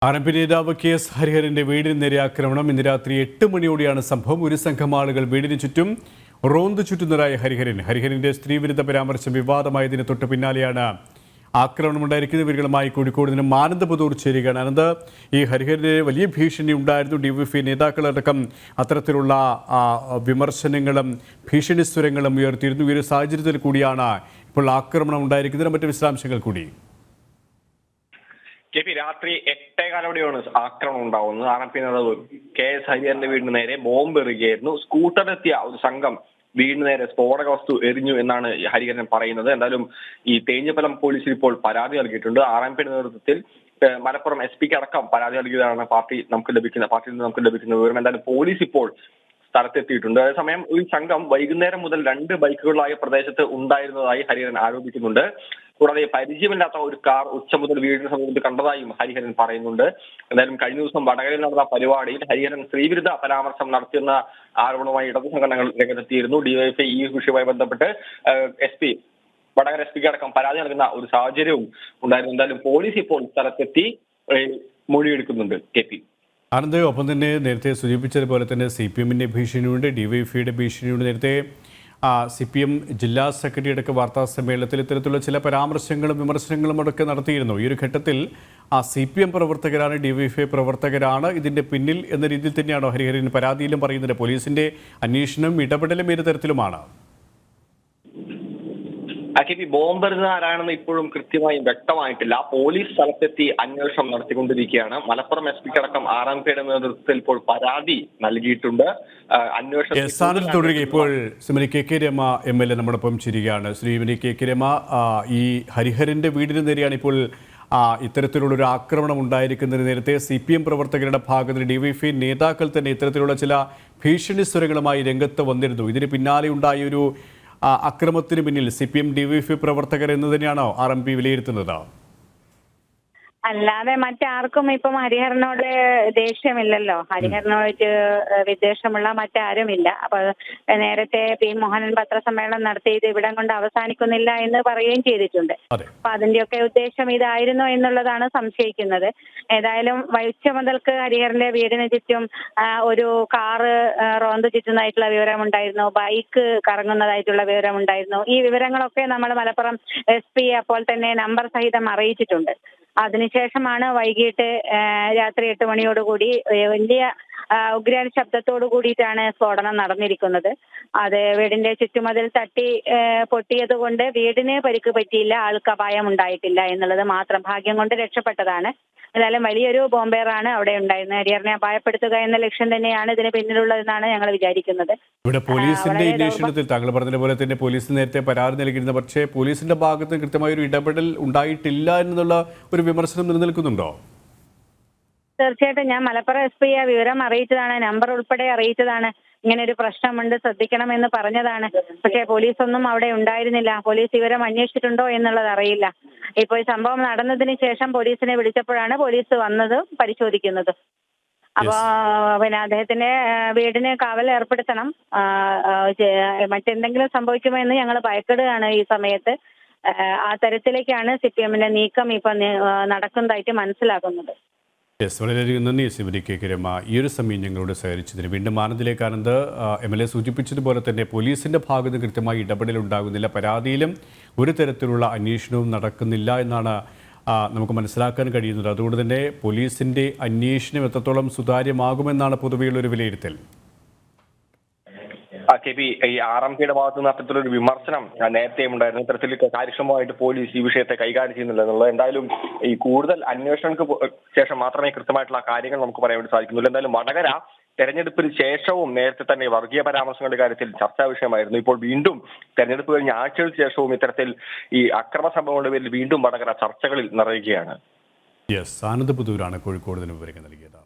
ആലപ്പി നേതാവ് KS ഹരിഹരന്റെ വീടിന് നേരെ ആക്രമണം. ഇന്ന് രാത്രി 8 മണിയോടെയാണ് സംഭവം. ഒരു സംഘം ആളുകൾ വീടിന് ചുറ്റും റോന്ത് ചുറ്റുന്നതായ ഹരിഹരന്റെ സ്ത്രീവിരുദ്ധ പരാമർശം വിവാദമായതിന് തൊട്ട് പിന്നാലെയാണ് ആക്രമണമുണ്ടായിരിക്കുന്നത്. ഇവരുമായി കോഴിക്കോട് നിന്നും ആനന്ദപുതൂർ ചേരുകയാണ്. ആനന്ദ്, ഈ ഹരിഹരന് വലിയ ഭീഷണി ഉണ്ടായിരുന്നു. DYFI നേതാക്കളടക്കം അത്തരത്തിലുള്ള വിമർശനങ്ങളും ഭീഷണി സ്വരങ്ങളും ഉയർത്തിയിരുന്നു. ഈ ഒരു സാഹചര്യത്തിൽ കൂടിയാണ് ഇപ്പോൾ ആക്രമണം ഉണ്ടായിരിക്കുന്നത്. മറ്റ് വിശദാംശങ്ങൾ കൂടി. രാത്രി 8:15 ആക്രമണം ഉണ്ടാവുന്നത്. ആലപ്പി നേതാവ് KS ഹരിഹരന്റെ വീടിന് നേരെ ബോംബ് എറിയുകയായിരുന്നു. സ്കൂട്ടറിലെത്തിയ ഒരു സംഘം വീടിന് നേരെ സ്ഫോടക വസ്തു എറിഞ്ഞു എന്നാണ് ഹരിഹരൻ പറയുന്നത്. എന്തായാലും ഈ തേഞ്ഞിപ്പലം പോലീസിൽ ഇപ്പോൾ പരാതി നൽകിയിട്ടുണ്ട്. RMP നേതൃത്വത്തിൽ മലപ്പുറം SP അടക്കം പരാതി നൽകിയതാണ് പാർട്ടിയിൽ നിന്ന് നമുക്ക് ലഭിക്കുന്ന വിവരം. എന്തായാലും പോലീസ് ഇപ്പോൾ സ്ഥലത്തെത്തിയിട്ടുണ്ട്. അതേസമയം ഈ സംഘം വൈകുന്നേരം മുതൽ 2 ബൈക്കുകളായി പ്രദേശത്ത് ഉണ്ടായിരുന്നതായി ഹരിഹരൻ ആരോപിക്കുന്നുണ്ട്. കൂടാതെ പരിചയമില്ലാത്ത ഒരു കാർ ഉച്ച മുതൽ വീടിന് സമീപത്ത് കണ്ടതായും ഹരിഹരൻ പറയുന്നുണ്ട്. എന്തായാലും കഴിഞ്ഞ ദിവസം വടകരയിൽ നടന്ന പരിപാടിയിൽ ഹരിഹരൻ സ്ത്രീവിരുദ്ധ പരാമർശം നടത്തിയെന്ന ആരോപണവുമായി ഇടതു സംഘടനകൾ രംഗത്തെത്തിയിരുന്നു. DYFI ഈ വിഷയവുമായി ബന്ധപ്പെട്ട് വടകര SP അടക്കം പരാതി നൽകുന്ന ഒരു സാഹചര്യവും ഉണ്ടായിരുന്നു. എന്തായാലും പോലീസ് ഇപ്പോൾ സ്ഥലത്തെത്തി മൊഴിയെടുക്കുന്നുണ്ട്. ആനന്ദ്, ഒപ്പം തന്നെ നേരത്തെ സൂചിപ്പിച്ചതുപോലെ തന്നെ CPM-ന്റെ ഭീഷണിയുണ്ട്, DYFI-യുടെ ഭീഷണിയുണ്ട്. നേരത്തെ CPM ജില്ലാ സെക്രട്ടറി അടക്കം വാർത്താ സമ്മേളനത്തിൽ ഇത്തരത്തിലുള്ള ചില പരാമർശങ്ങളും വിമർശനങ്ങളും അടക്കം നടത്തിയിരുന്നു. ഈ ഒരു ഘട്ടത്തിൽ CPM പ്രവർത്തകരാണ്, DYFI പ്രവർത്തകരാണ് ഇതിൻ്റെ പിന്നിൽ എന്ന രീതിയിൽ തന്നെയാണോ ഹരിഹരൻ പരാതിയിലും പറയുന്നത്? പോലീസിന്റെ അന്വേഷണം ഇടപെടലും ഏത് തരത്തിലുമാണ്? ബോംബെറിഞ്ഞ ആരാണെന്ന് ഇപ്പോഴും കൃത്യമായും വ്യക്തമായിട്ടില്ല. പോലീസ് സ്ഥലത്തെത്തി അന്വേഷണം നടത്തിക്കൊണ്ടിരിക്കുകയാണ്. മലപ്പുറം SP അടക്കം RMPയുടെ നേതൃത്വത്തിൽ ഇപ്പോൾ പരാതി നൽകിയിട്ടുണ്ട്. അന്വേഷണം തുടരുക. ഇപ്പോൾ ശ്രീമതി KK രമ MLA നമ്മോടൊപ്പം ചേരുകയാണ്. ശ്രീമതി KK രമ, ഈ ഹരിഹരന്റെ വീടിന് നേരെയാണ് ഇപ്പോൾ ഇത്തരത്തിലുള്ളൊരു ആക്രമണം ഉണ്ടായിരിക്കുന്നത്. നേരത്തെ CPM പ്രവർത്തകരുടെ ഭാഗത്ത് DYFI നേതാക്കൾ തന്നെ ഇത്തരത്തിലുള്ള ചില ഭീഷണി സ്വരങ്ങളുമായി രംഗത്ത് വന്നിരുന്നു. ഇതിന് പിന്നാലെ ഉണ്ടായ ഒരു അക്രമത്തിന് പിന്നിൽ CPM DYFI പ്രവർത്തകർ എന്ന് തന്നെയാണോ RMP വിലയിരുത്തുന്നത്? അല്ലാതെ മറ്റാർക്കും ഇപ്പം ഹരിഹരനോട് ദേഷ്യമില്ലല്ലോ. ഹരിഹരനോട് വിദ്വേഷമുള്ള മറ്റാരുമില്ല. അപ്പൊ നേരത്തെ P മോഹനൻ പത്രസമ്മേളനം നടത്തി ഇത് ഇവിടം കൊണ്ട് അവസാനിക്കുന്നില്ല എന്ന് പറയുകയും ചെയ്തിട്ടുണ്ട്. അപ്പൊ അതിന്റെയൊക്കെ ഉദ്ദേശം ഇതായിരുന്നു എന്നുള്ളതാണ് സംശയിക്കുന്നത്. ഏതായാലും ഉച്ച മുതൽക്ക് ഹരിഹരന്റെ വീടിന് ചുറ്റും ഒരു കാറ് റോന്ത് ചുറ്റുന്നതായിട്ടുള്ള വിവരമുണ്ടായിരുന്നു, ബൈക്ക് കറങ്ങുന്നതായിട്ടുള്ള വിവരമുണ്ടായിരുന്നു. ഈ വിവരങ്ങളൊക്കെ നമ്മൾ മലപ്പുറം SP അപ്പോൾ തന്നെ നമ്പർ സഹിതം അറിയിച്ചിട്ടുണ്ട്. അതിനുശേഷമാണ് വൈകിട്ട് രാത്രി 8 മണിയോടുകൂടി വലിയ ഉഗ്ര ശബ്ദത്തോടു കൂടിയിട്ടാണ് സ്ഫോടനം നടന്നിരിക്കുന്നത്. അത് വീടിന്റെ ചുറ്റുമതിൽ തട്ടി പൊട്ടിയത് കൊണ്ട് വീടിന് പരിക്ക് പറ്റിയില്ല, ആൾക്ക് അപായം ഉണ്ടായിട്ടില്ല എന്നുള്ളത് മാത്രം. ഭാഗ്യം കൊണ്ട് രക്ഷപ്പെട്ടതാണ്. എന്തായാലും വലിയൊരു ബോംബേറാണ് അവിടെ ഉണ്ടായിരുന്നത്. ഹരിഹരനെ അപായപ്പെടുത്തുക എന്ന ലക്ഷ്യം തന്നെയാണ് ഇതിന് പിന്നിലുള്ളതെന്നാണ് ഞങ്ങൾ വിചാരിക്കുന്നത്. ഇവിടെ പോലീസിന്റെ അന്വേഷണത്തിൽ താങ്കൾ പറഞ്ഞതുപോലെ തന്നെ പോലീസ് നേരത്തെ പരാതി നൽകിയിരുന്നു. പക്ഷേ പോലീസിന്റെ ഭാഗത്ത് കൃത്യമായ ഒരു ഇടപെടൽ ഉണ്ടായിട്ടില്ല എന്നുള്ള ഒരു വിമർശനം നിലനിൽക്കുന്നുണ്ടോ? തീർച്ചയായിട്ടും ഞാൻ മലപ്പുറം SP വിവരം അറിയിച്ചതാണ്, നമ്പർ ഉൾപ്പെടെ അറിയിച്ചതാണ്. ഇങ്ങനെ ഒരു പ്രശ്നമുണ്ട്, ശ്രദ്ധിക്കണമെന്ന് പറഞ്ഞതാണ്. പക്ഷേ പോലീസൊന്നും അവിടെ ഉണ്ടായിരുന്നില്ല. പോലീസ് വിവരം അന്വേഷിച്ചിട്ടുണ്ടോ എന്നുള്ളത് അറിയില്ല. ഇപ്പോൾ ഈ സംഭവം നടന്നതിന് ശേഷം പോലീസിനെ വിളിച്ചപ്പോഴാണ് പോലീസ് വന്നത് പരിശോധിക്കുന്നത്. അപ്പൊ പിന്നെ അദ്ദേഹത്തിന്റെ വീടിന് കാവൽ ഏർപ്പെടുത്തണം. മറ്റെന്തെങ്കിലും സംഭവിക്കുമോ എന്ന് ഞങ്ങൾ ഭയപ്പെടുകയാണ് ഈ സമയത്ത്. ആ തരത്തിലേക്കാണ് CPM-ന്റെ നീക്കം ഇപ്പൊ നടക്കുന്നതായിട്ട് മനസ്സിലാകുന്നത്. വളരെയധികം നന്ദി ശ്രീമതി KK രമ. ഈ ഒരു സമയം ഞങ്ങളോട് സഹകരിച്ചതിന്. വീണ്ടും ആനന്ദിലേക്ക്. ആനന്ദ്, MLA സൂചിപ്പിച്ചതുപോലെ തന്നെ പോലീസിൻ്റെ ഭാഗത്ത് കൃത്യമായി ഇടപെടൽ ഉണ്ടാകുന്നില്ല, പരാതിയിലും ഒരു തരത്തിലുള്ള അന്വേഷണവും നടക്കുന്നില്ല എന്നാണ് നമുക്ക് മനസ്സിലാക്കാൻ കഴിയുന്നത്. അതുകൊണ്ട് തന്നെ പോലീസിൻ്റെ അന്വേഷണം എത്രത്തോളം സുതാര്യമാകുമെന്നാണ് പൊതുവെയുള്ളൊരു വിലയിരുത്തൽ. ഈ RMPയുടെ ഭാഗത്ത് നിന്ന് അത്തരത്തിലൊരു വിമർശനം നേരത്തെയും ഉണ്ടായിരുന്നു. ഇത്തരത്തിൽ കാര്യക്ഷമമായിട്ട് പോലീസ് ഈ വിഷയത്തെ കൈകാര്യം ചെയ്യുന്നില്ല എന്നുള്ളത്. എന്തായാലും ഈ കൂടുതൽ അന്വേഷണങ്ങൾക്ക് ശേഷം മാത്രമേ കൃത്യമായിട്ടുള്ള കാര്യങ്ങൾ നമുക്ക് പറയാൻ വേണ്ടി സാധിക്കുന്നുള്ളൂ. എന്തായാലും വടകര തെരഞ്ഞെടുപ്പിന് ശേഷവും നേരത്തെ തന്നെ വർഗീയ പരാമർശങ്ങളുടെ കാര്യത്തിൽ ചർച്ചാ വിഷയമായിരുന്നു. ഇപ്പോൾ വീണ്ടും തെരഞ്ഞെടുപ്പ് കഴിഞ്ഞ ആഴ്ചകൾക്ക് ശേഷവും ഇത്തരത്തിൽ ഈ അക്രമ സംഭവങ്ങളുടെ പേരിൽ വീണ്ടും വടകര ചർച്ചകളിൽ നിറയുകയാണ്. ആനന്ദപുതൂരാണ് കോഴിക്കോട് വിവരങ്ങൾ നൽകിയത്.